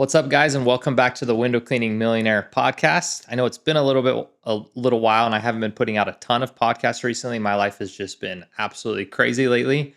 What's up, guys, and welcome back to the Window Cleaning Millionaire Podcast. I know it's been a little while, and I haven't been putting out a ton of podcasts recently. My life has just been absolutely crazy lately,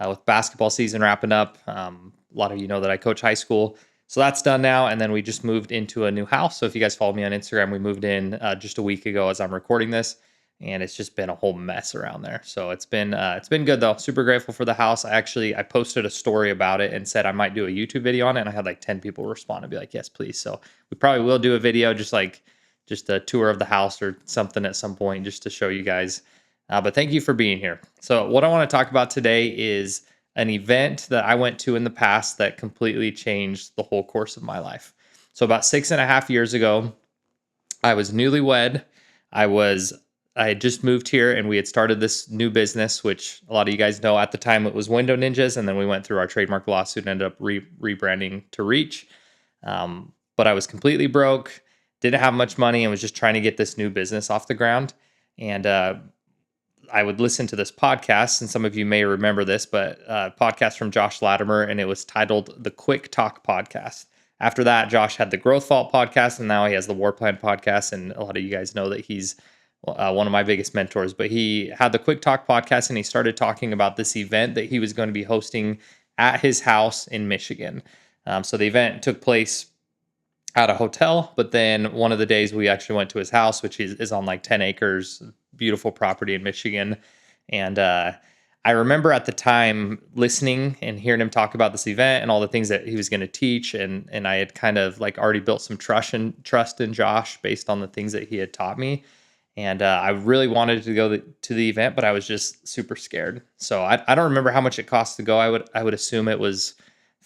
with basketball season wrapping up. A lot of you know that I coach high school, so that's done now. And then we just moved into a new house. So if you guys follow me on Instagram, we moved in just a week ago as I'm recording this, and it's just been a whole mess around there. So it's been good though. Super grateful for the house. I posted a story about it and said I might do a YouTube video on it, and I had like 10 people respond and be like, "Yes, please." So we probably will do a video, just a tour of the house or something at some point, just to show you guys. But thank you for being here. So what I want to talk about today is an event that I went to in the past that completely changed the whole course of my life. So about 6.5 years ago, I was newlywed. I was I had just moved here and we had started this new business, which a lot of you guys know at the time it was Window Ninjas. And then we went through our trademark lawsuit and ended up rebranding to Reach. But I was completely broke, didn't have much money, and was just trying to get this new business off the ground. And I would listen to this podcast, and some of you may remember this, but podcast from Josh Latimer, and it was titled The Quick Talk Podcast. After that, Josh had the Growth Vault podcast, and now he has the War Plan podcast. And a lot of you guys know that he's one of my biggest mentors. But he had the Quick Talk podcast, and he started talking about this event that he was going to be hosting at his house in Michigan. So the event took place at a hotel, but then one of the days we actually went to his house, which is on like 10 acres, beautiful property in Michigan. And I remember at the time listening and hearing him talk about this event and all the things that he was going to teach. And I had kind of like already built some trust in Josh based on the things that he had taught me. And I really wanted to go to the event, but I was just super scared. So I don't remember how much it cost to go. I would assume it was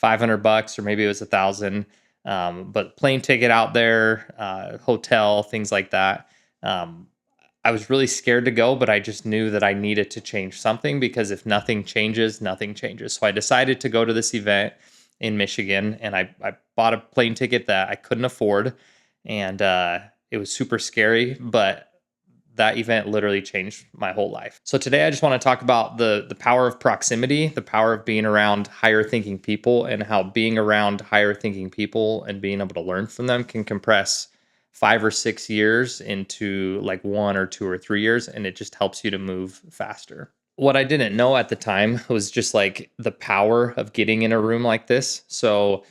$500 or maybe it was 1,000. But plane ticket out there, hotel, things like that. I was really scared to go, but I just knew that I needed to change something, because if nothing changes, nothing changes. So I decided to go to this event in Michigan, and I bought a plane ticket that I couldn't afford. And it was super scary, but that event literally changed my whole life. So today I just want to talk about the power of proximity, the power of being around higher thinking people, and how being around higher thinking people and being able to learn from them can compress 5 or 6 years into like 1 or 2 or 3 years, and it just helps you to move faster. What I didn't know at the time was just like the power of getting in a room like this. So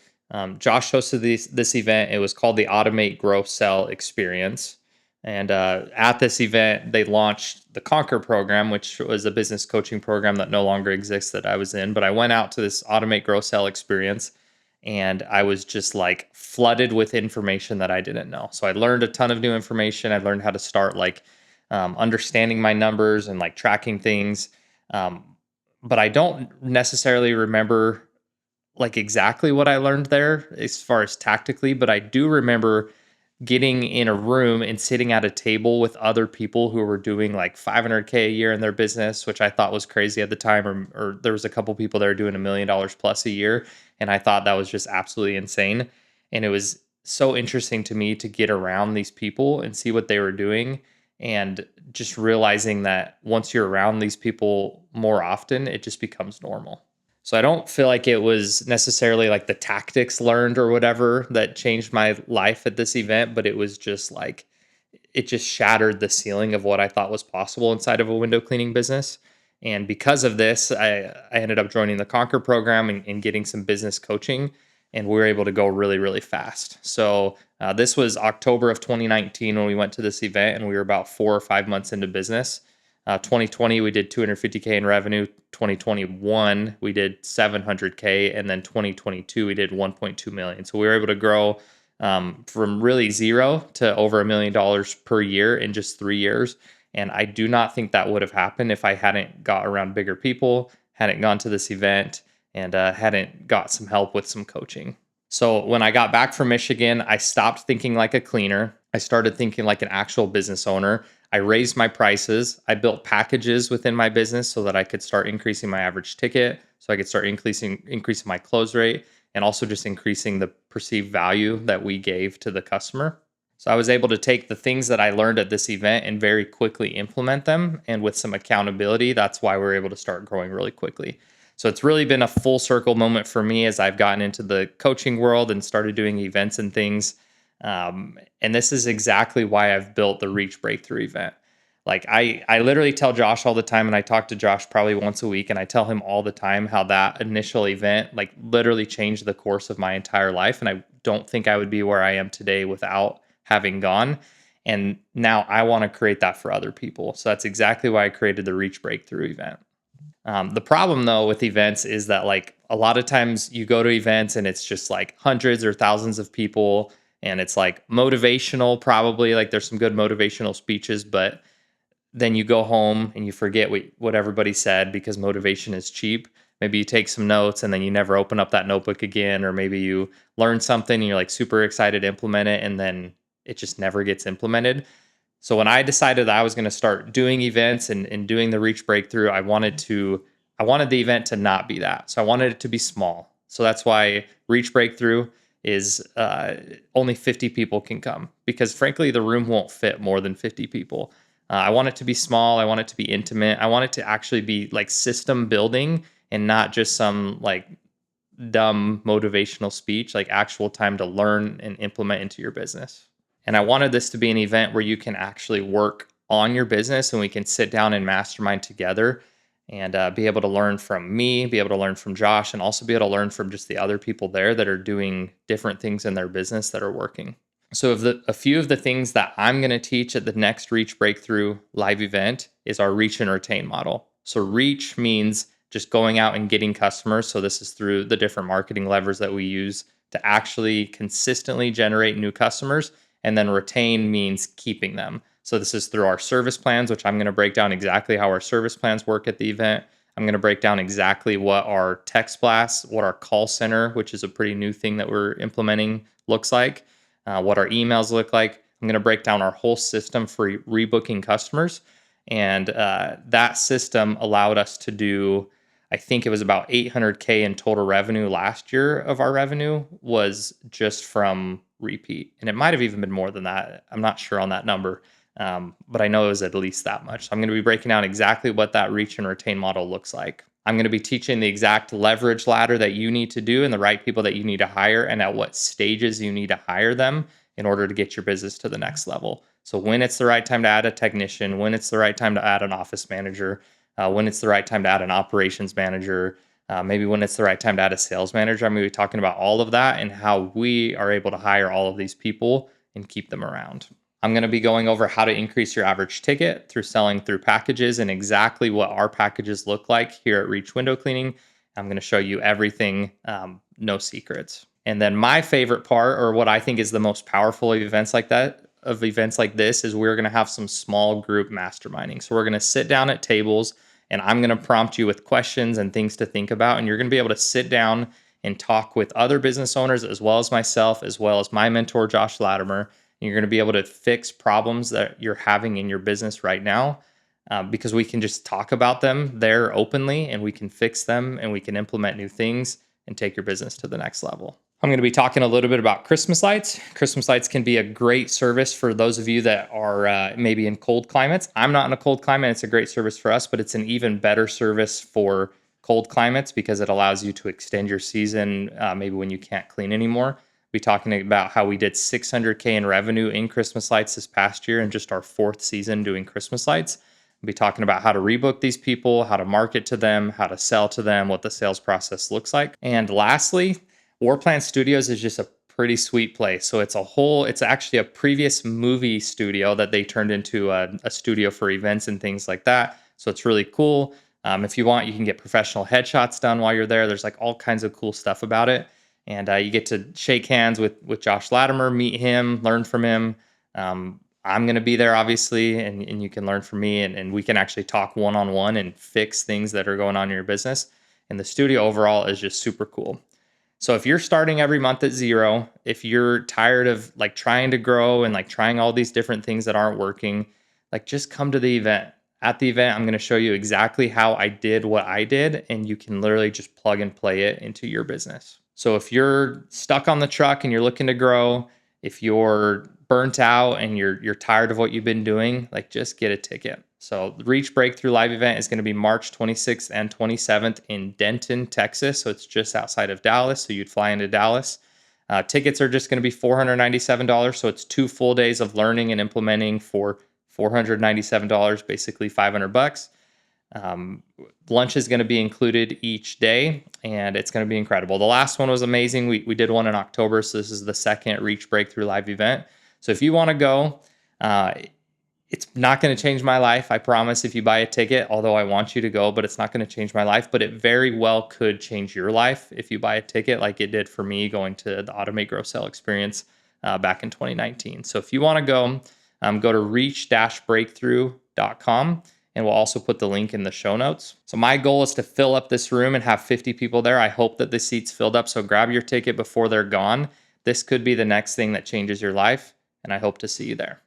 Josh hosted this event. It was called the Automate, Grow, Sell Experience. And at this event, they launched the Conquer program, which was a business coaching program that no longer exists that I was in. But I went out to this Automate, Grow, Sell Experience, and I was just like flooded with information that I didn't know. So I learned a ton of new information. I learned how to start like understanding my numbers and like tracking things. But I don't necessarily remember like exactly what I learned there as far as tactically, but I do remember getting in a room and sitting at a table with other people who were doing like 500K a year in their business, which I thought was crazy at the time. Or there was a couple people that were doing $1 million plus a year. And I thought that was just absolutely insane. And it was so interesting to me to get around these people and see what they were doing. And just realizing that once you're around these people more often, it just becomes normal. So I don't feel like it was necessarily like the tactics learned or whatever that changed my life at this event, but it was just like, it just shattered the ceiling of what I thought was possible inside of a window cleaning business. And because of this, I ended up joining the Conquer program and getting some business coaching, and we were able to go really, really fast. So this was October of 2019 when we went to this event, and we were about 4 or 5 months into business. 2020, we did 250K in revenue. 2021, we did 700K. And then 2022, we did 1.2 million. So we were able to grow from really zero to over $1 million per year in just 3 years. And I do not think that would have happened if I hadn't got around bigger people, hadn't gone to this event, and hadn't got some help with some coaching. So when I got back from Michigan, I stopped thinking like a cleaner. I started thinking like an actual business owner. I raised my prices. I built packages within my business so that I could start increasing my average ticket, so I could start increasing my close rate, and also just increasing the perceived value that we gave to the customer. So I was able to take the things that I learned at this event and very quickly implement them, and with some accountability, that's why we're able to start growing really quickly. So it's really been a full circle moment for me as I've gotten into the coaching world and started doing events and things. And this is exactly why I've built the Reach Breakthrough event. Like I literally tell Josh all the time, and I talk to Josh probably once a week, and I tell him all the time how that initial event like literally changed the course of my entire life. And I don't think I would be where I am today without having gone. And now I want to create that for other people. So that's exactly why I created the Reach Breakthrough event. The problem though with events is that like a lot of times you go to events and it's just like hundreds or thousands of people, and it's like motivational, probably like there's some good motivational speeches, but then you go home and you forget what everybody said because motivation is cheap. Maybe you take some notes and then you never open up that notebook again, or maybe you learn something and you're like super excited to implement it and then it just never gets implemented. So when I decided that I was going to start doing events and doing the Reach Breakthrough, I wanted the event to not be that. So I wanted it to be small. So that's why Reach Breakthrough is only 50 people can come, because frankly the room won't fit more than 50 people. I want it to be small. I want it to be intimate. I want it to actually be like system building and not just some like dumb motivational speech, like actual time to learn and implement into your business. And I wanted this to be an event where you can actually work on your business and we can sit down and mastermind together and be able to learn from me, be able to learn from Josh, and also be able to learn from just the other people there that are doing different things in their business that are working. So, a few of the things that I'm going to teach at the next Reach Breakthrough live event is our reach and retain model. So, reach means just going out and getting customers. So, this is through the different marketing levers that we use to actually consistently generate new customers. And then retain means keeping them. So, this is through our service plans, which I'm going to break down exactly how our service plans work at the event. I'm going to break down exactly what our text blasts, what our call center, which is a pretty new thing that we're implementing, looks like, what our emails look like. I'm going to break down our whole system for rebooking customers. And that system allowed us to do, I think it was about 800K in total revenue last year of our revenue was just from repeat. And it might have even been more than that. I'm not sure on that number, but I know it was at least that much. So I'm going to be breaking down exactly what that reach and retain model looks like. I'm going to be teaching the exact leverage ladder that you need to do and the right people that you need to hire and at what stages you need to hire them in order to get your business to the next level. So when it's the right time to add a technician, when it's the right time to add an office manager, when it's the right time to add an operations manager, maybe when it's the right time to add a sales manager. I'm going to be talking about all of that and how we are able to hire all of these people and keep them around. I'm going to be going over how to increase your average ticket through selling through packages and exactly what our packages look like here at Reach Window Cleaning. I'm going to show you everything, no secrets. And then my favorite part, or what I think is the most powerful of events like this, is we're going to have some small group masterminding. So we're going to sit down at tables and I'm going to prompt you with questions and things to think about. And you're going to be able to sit down and talk with other business owners, as well as myself, as well as my mentor, Josh Latimer. You're going to be able to fix problems that you're having in your business right now, because we can just talk about them there openly and we can fix them and we can implement new things and take your business to the next level. I'm going to be talking a little bit about Christmas lights. Christmas lights can be a great service for those of you that are maybe in cold climates. I'm not in a cold climate. It's a great service for us, but it's an even better service for cold climates because it allows you to extend your season, maybe when you can't clean anymore. Be talking about how we did 600K in revenue in Christmas lights this past year in just our 4th season doing Christmas lights. We'll be talking about how to rebook these people, how to market to them, how to sell to them, what the sales process looks like. And lastly, Warplan Studios is just a pretty sweet place. So it's actually a previous movie studio that they turned into a studio for events and things like that. So it's really cool. If you want, you can get professional headshots done while you're there. There's like all kinds of cool stuff about it. And you get to shake hands with Josh Latimer, meet him, learn from him. I'm going to be there, obviously, and you can learn from me, and we can actually talk one-on-one and fix things that are going on in your business. And the studio overall is just super cool. So if you're starting every month at zero, if you're tired of like trying to grow and like trying all these different things that aren't working, like just come to the event. At the event, I'm going to show you exactly how I did what I did, and you can literally just plug and play it into your business. So if you're stuck on the truck and you're looking to grow, if you're burnt out and you're tired of what you've been doing, like just get a ticket. So the Reach Breakthrough live event is going to be March 26th and 27th in Denton, Texas. So it's just outside of Dallas. So you'd fly into Dallas. Tickets are just going to be $497. So it's 2 full days of learning and implementing for $497, basically $500. Um, Lunch is going to be included each day, and it's going to be incredible. The last one was amazing. We did one in October, so this is the second Reach Breakthrough live event. So if you want to go, uh, it's not going to change my life, I promise, if you buy a ticket, although I want you to go, but it's not going to change my life. But it very well could change your life if you buy a ticket like it did for me going to the Automate Grow Sell experience back in 2019. So if you want to go to reach-breakthrough.com, and we'll also put the link in the show notes. So my goal is to fill up this room and have 50 people there. I hope that the seats filled up. So grab your ticket before they're gone. This could be the next thing that changes your life, and I hope to see you there.